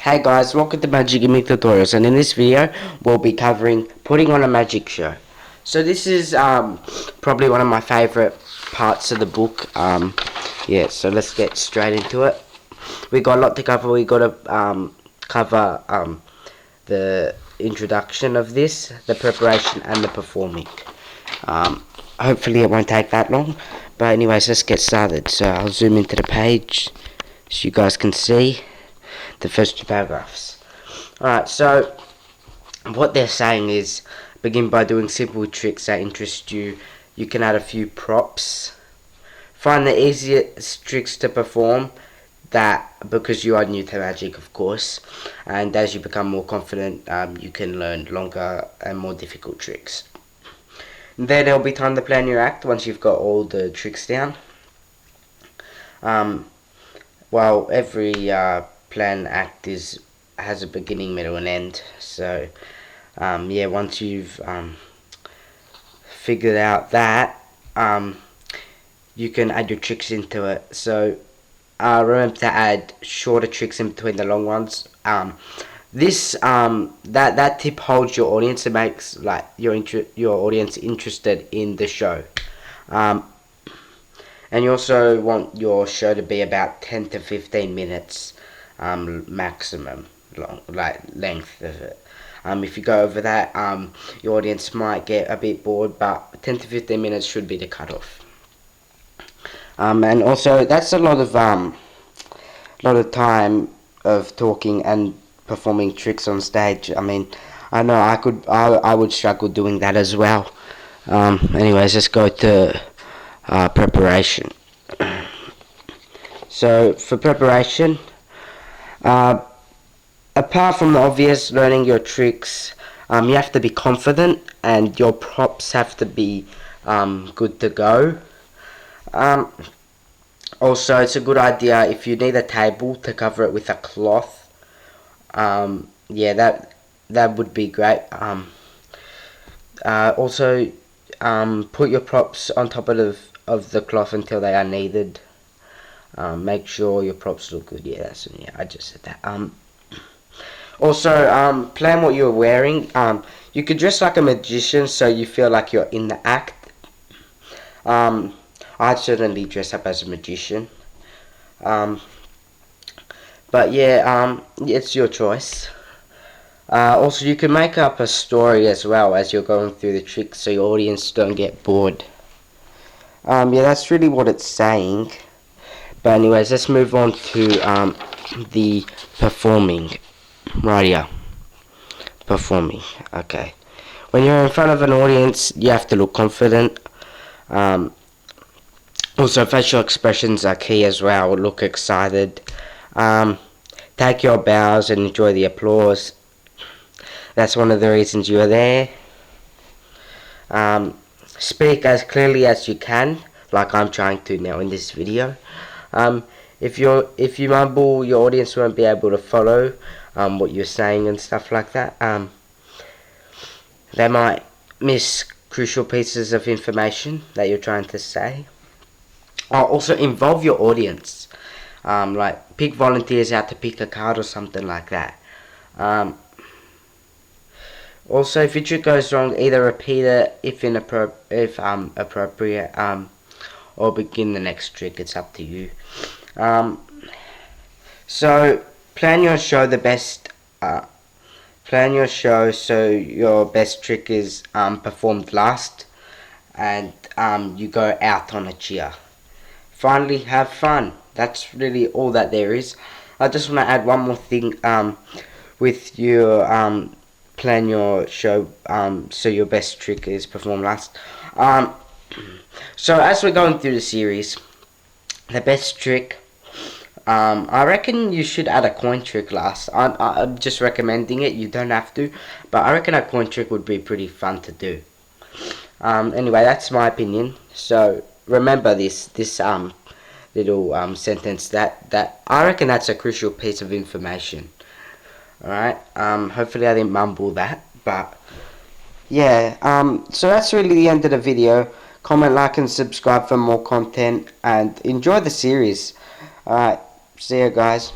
Hey guys, welcome to Magic Gimmick Tutorials, and in this video we'll be covering putting on a magic show. So this is probably one of my favourite parts of the book. Yeah, so let's get straight into it. We got a lot to cover. We got to cover the introduction of this, the preparation, and the performing. Hopefully it won't take that long. But anyways, let's get started. So I'll zoom into the page so you guys can see the first two paragraphs. Alright, so what they're saying is begin by doing simple tricks that interest you. You can add a few props. Find the easiest tricks to perform, that because you are new to magic, of course, and as you become more confident, you can learn longer and more difficult tricks. Then there'll be time to plan your act once you've got all the tricks down. Well, every plan act has a beginning, middle, and end. So yeah, once you've figured out that, you can add your tricks into it. So remember to add shorter tricks in between the long ones. That tip holds your audience and makes like your audience interested in the show. And you also want your show to be about 10 to 15 minutes maximum length of it. If you go over that, your audience might get a bit bored, but 10 to 15 minutes should be the cutoff. And also that's a lot of time of talking and performing tricks on stage. I mean, I know I would struggle doing that as well. Anyways, let's go to preparation. So for preparation, apart from the obvious learning your tricks, you have to be confident and your props have to be good to go. Also, it's a good idea if you need a table to cover it with a cloth. Yeah, that would be great. Also, put your props on top of the cloth until they are needed. Make sure your props look good. Yeah, I just said that. Also, plan what you're wearing. You could dress like a magician so you feel like you're in the act. I'd certainly dress up as a magician. But yeah, it's your choice. Also, you can make up a story as well as you're going through the tricks so your audience don't get bored. Yeah, that's really what it's saying. But anyways, let's move on to the performing. Right here. Performing. Okay. When you're in front of an audience, you have to look confident. Also, facial expressions are key as well. Look excited. Take your bows and enjoy the applause. That's one of the reasons you are there. Speak as clearly as you can, like I'm trying to now in this video. If you mumble, your audience won't be able to follow what you're saying and stuff like that. They might miss crucial pieces of information that you're trying to say. Also, involve your audience. Like pick volunteers out to pick a card or something like that. Also, if your trick goes wrong, either repeat it if appropriate, or begin the next trick. It's up to you. So plan your show so your best trick is performed last, and you go out on a cheer. Finally, have fun. That's really all that there is. I just want to add one more thing with your plan your show so your best trick is performed last. So as we're going through the series, the best trick, I reckon you should add a coin trick last. I'm just recommending it. You don't have to, but I reckon a coin trick would be pretty fun to do. Anyway, that's my opinion. So remember this little sentence that I reckon that's a crucial piece of information. Alright, hopefully I didn't mumble that, but yeah, so that's really the end of the video. Comment, like, and subscribe for more content, and enjoy the series. Alright, see you guys.